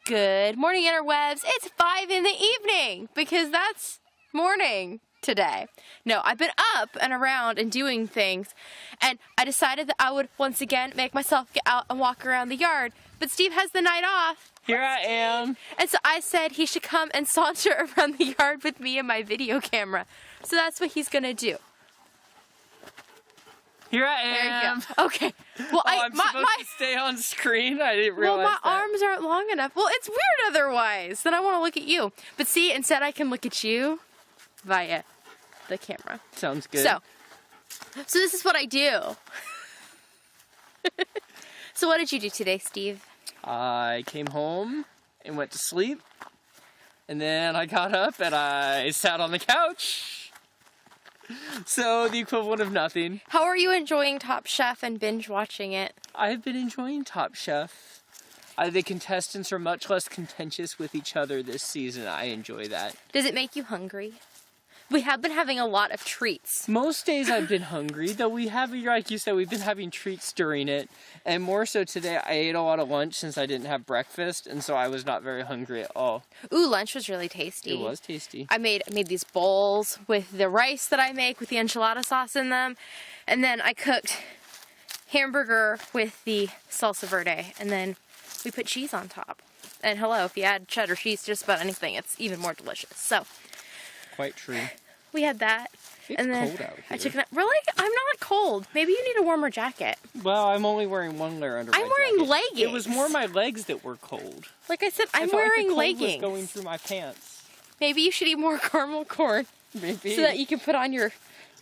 Good morning, interwebs. It's 5 in the evening because that's morning today. No, I've been up and around and doing things, and I decided that I would once again make myself get out and walk around the yard, but Steve has the night off. Here I am. And so I said he should come and saunter around the yard with me and my video camera. So that's what he's gonna do. Here I am. There you go. Okay. Well, I'm supposed to stay on screen? I didn't realize Well, my that. arms aren't long enough. Well, it's weird otherwise. Then I want to look at you. But see, instead I can look at you via the camera. Sounds good. So this is what I do. So what did you do today, Steve? I came home and went to sleep. And then I got up and I sat on the couch. So the equivalent of nothing. How are you enjoying Top Chef and binge watching it? I've been enjoying Top Chef. The contestants are much less contentious with each other this season. I enjoy that. Does it make you hungry? We have been having a lot of treats. Most days I've been hungry, though we have, like you said, we've been having treats during it. And more so today, I ate a lot of lunch since I didn't have breakfast, and so I was not very hungry at all. Ooh, lunch was really tasty. It was tasty. I made these bowls with the rice that I make with the enchilada sauce in them. And then I cooked hamburger with the salsa verde. And then we put cheese on top. And hello, if you add cheddar cheese to just about anything, it's even more delicious. So Quite true. we had that. It's and then cold out here. I took really? I'm not cold. Maybe you need a warmer jacket. Well, I'm only wearing one layer under my jacket. I'm wearing leggings. It was more my legs that were cold. Like I said, I'm I felt wearing like the cold leggings. was going through my pants. Maybe you should eat more caramel corn. Maybe. So that you can put on your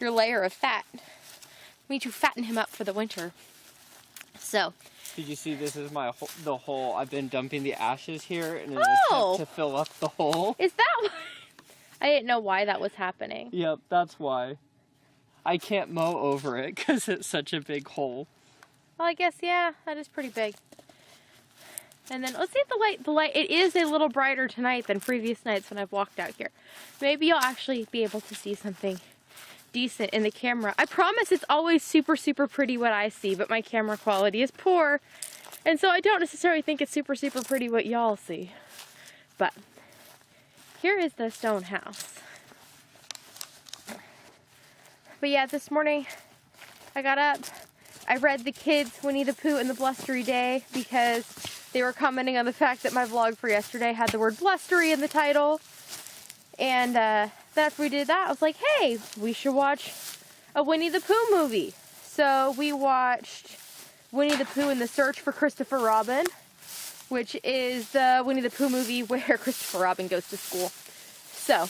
layer of fat. We need to fatten him up for the winter. So. Did you see this is the hole? I've been dumping the ashes here in an Oh! attempt to fill up the hole. Is that why? I didn't know why that was happening. Yep, that's why. I can't mow over it because it's such a big hole. Well, I guess, yeah, that is pretty big. And then, let's see if the light, it is a little brighter tonight than previous nights when I've walked out here. Maybe you'll actually be able to see something decent in the camera. I promise it's always super, super pretty what I see, but my camera quality is poor. And so I don't necessarily think it's super, super pretty what y'all see. But here is the stone house. But yeah, this morning I got up, I read the kids Winnie the Pooh and the Blustery Day because they were commenting on the fact that my vlog for yesterday had the word blustery in the title. And then after we did that, I was like, hey, we should watch a Winnie the Pooh movie. So we watched Winnie the Pooh and the Search for Christopher Robin, which is the Winnie the Pooh movie where Christopher Robin goes to school. So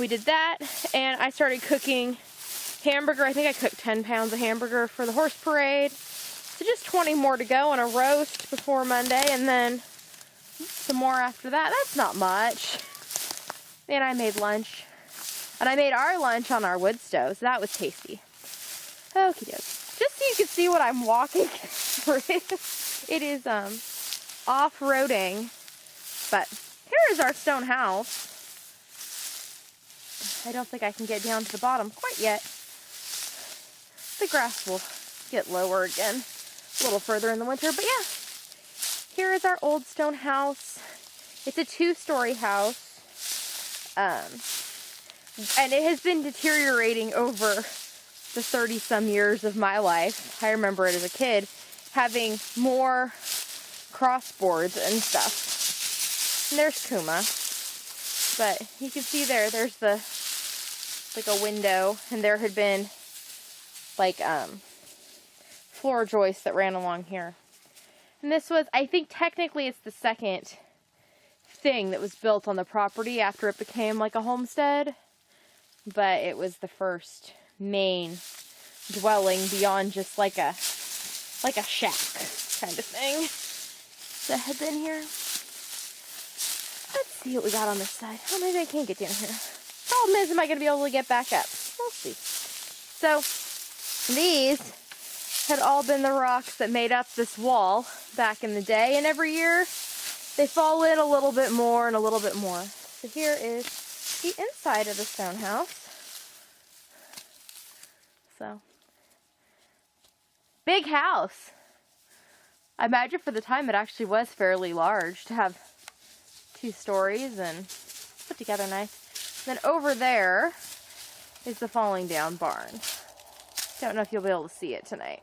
we did that, and I started cooking hamburger. I think I cooked 10 pounds of hamburger for the horse parade. So just 20 more to go on a roast before Monday, and then some more after that. That's not much. And I made lunch. And I made our lunch on our wood stove, so that was tasty. Okie doke. Just so you can see what I'm walking through. It is off-roading. But here is our stone house. I don't think I can get down to the bottom quite yet. The grass will get lower again a little further in the winter. But yeah, here is our old stone house. It's a 2-story house. And it has been deteriorating over the 30-some years of my life. I remember it as a kid, having more crossboards and stuff. And there's Kuma. But you can see there's like a window, and there had been like floor joists that ran along here. And this was, I think technically it's the second thing that was built on the property after it became like a homestead, but it was the first main dwelling beyond just like a shack kind of thing that had been here. Let's see what we got on this side. Oh, maybe I can't get down here. Problem is, am I going to be able to get back up? We'll see. So these had all been the rocks that made up this wall back in the day, and every year they fall in a little bit more and a little bit more. So here is the inside of the stone house. So, big house. I imagine for the time it actually was fairly large to have 2 stories and put together nice. Then over there is the falling down barn. Don't know if you'll be able to see it tonight.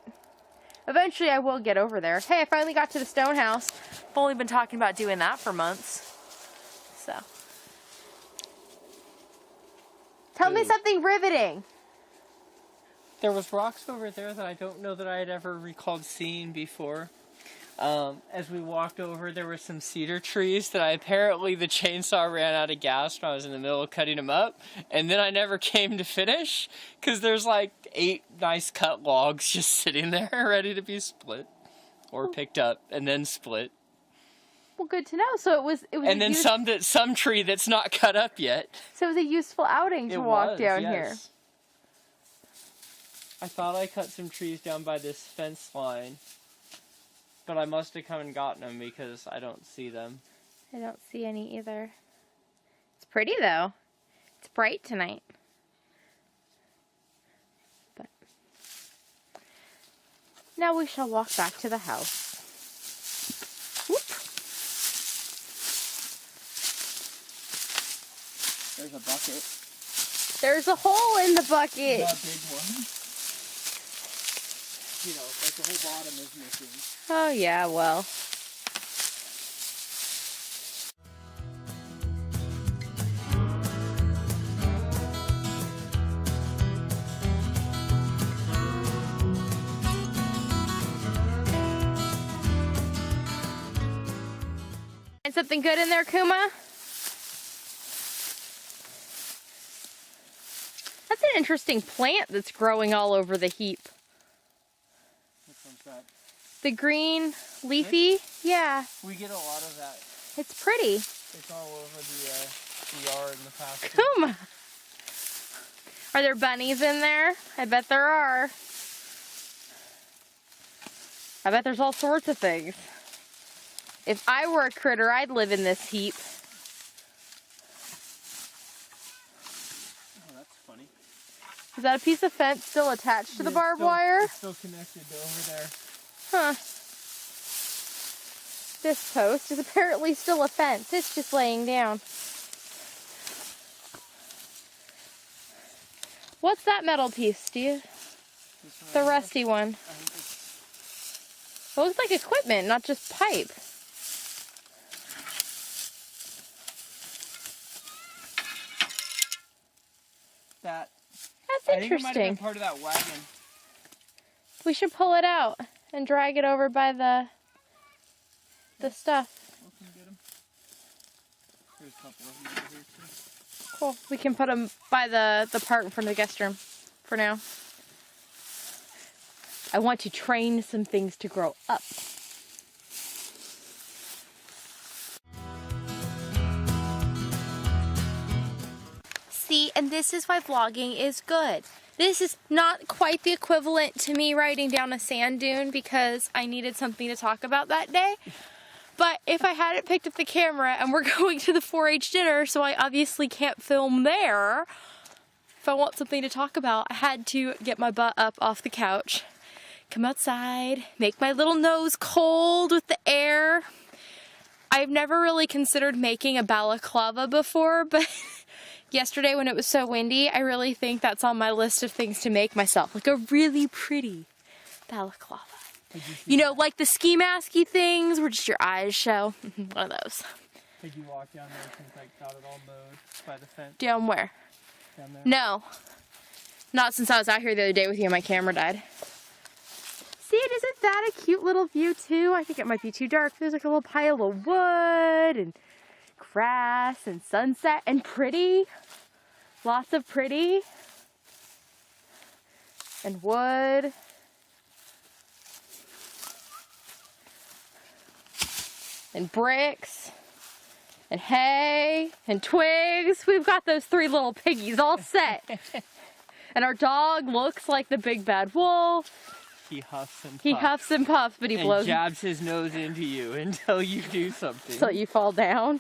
Eventually I will get over there. Hey, I finally got to the stone house. I've only been talking about doing that for months. So. Tell me something riveting. There was rocks over there that I don't know that I had ever recalled seeing before. As we walked over, there were some cedar trees that apparently the chainsaw ran out of gas when I was in the middle of cutting them up. And then I never came to finish because there's like 8 nice cut logs just sitting there ready to be split or picked up and then split. Well, good to know. So it was and then some tree that's not cut up yet. So it was a useful outing to walk down here. I thought I cut some trees down by this fence line, but I must have come and gotten them because I don't see them. I don't see any either. It's pretty though. It's bright tonight. But now we shall walk back to the house. Whoop. There's a bucket. There's a hole in the bucket. A big one. You know, like the whole bottom is missing. Oh yeah, well. And something good in there, Kuma? That's an interesting plant that's growing all over the heap. Which one's that? The green, leafy, yeah. We get a lot of that. It's pretty. It's all over the yard in the pasture. Kuma! Are there bunnies in there? I bet there are. I bet there's all sorts of things. If I were a critter, I'd live in this heap. Oh, that's funny. Is that a piece of fence still attached to the barbed wire? It's still connected to over there. Huh. This post is apparently still a fence. It's just laying down. What's that metal piece, Steve? The rusty one. It looks like equipment, not just pipe. That's interesting. I think it might have been part of that wagon. We should pull it out and drag it over by the stuff. There's a couple of them over here too. Cool. We can put them by the part in front of the guest room for now. I want to train some things to grow up. See, and this is why vlogging is good. This is not quite the equivalent to me riding down a sand dune because I needed something to talk about that day. But if I hadn't picked up the camera and we're going to the 4-H dinner, so I obviously can't film there, if I want something to talk about, I had to get my butt up off the couch, come outside, make my little nose cold with the air. I've never really considered making a balaclava before, but yesterday when it was so windy, I really think that's on my list of things to make myself, like a really pretty balaclava. You know, like the ski masky things where just your eyes show. One of those. Did you walk down there since I got it all mowed by the fence? Down where? Down there? No. Not since I was out here the other day with you and my camera died. See, it isn't that a cute little view too? I think it might be too dark. There's like a little pile of wood and grass and sunset and pretty. Lots of pretty. And wood. And bricks, and hay, and twigs. We've got those 3 little piggies all set. And our dog looks like the big bad wolf. He huffs and puffs. He huffs and puffs, but he blows. And jabs his nose into you until you do something. Until you fall down.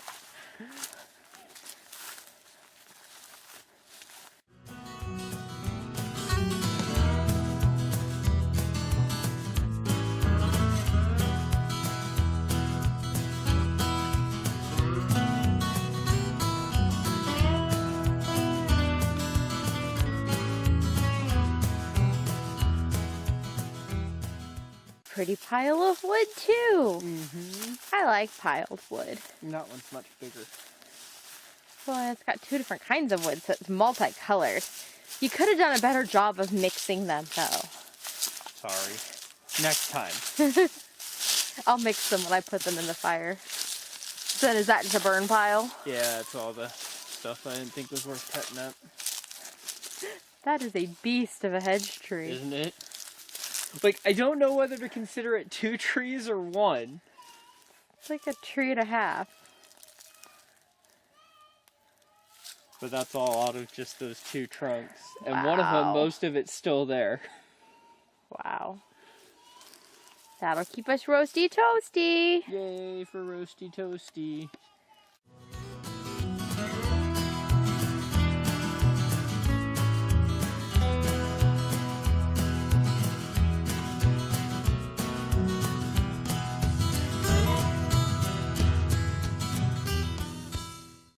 pretty pile of wood too. Mm-hmm. I like piled wood. And that one's much bigger. Well, it's got two different kinds of wood, so it's multicolored. You could have done a better job of mixing them, though. Sorry. Next time. I'll mix them when I put them in the fire. So then is that just a burn pile? Yeah, it's all the stuff I didn't think was worth cutting up. That is a beast of a hedge tree. Isn't it? Like, I don't know whether to consider it 2 trees or 1. It's like a tree and a half. But that's all out of just those 2 trunks. And one of them, most of it's still there. Wow. That'll keep us roasty toasty. Yay for roasty toasty.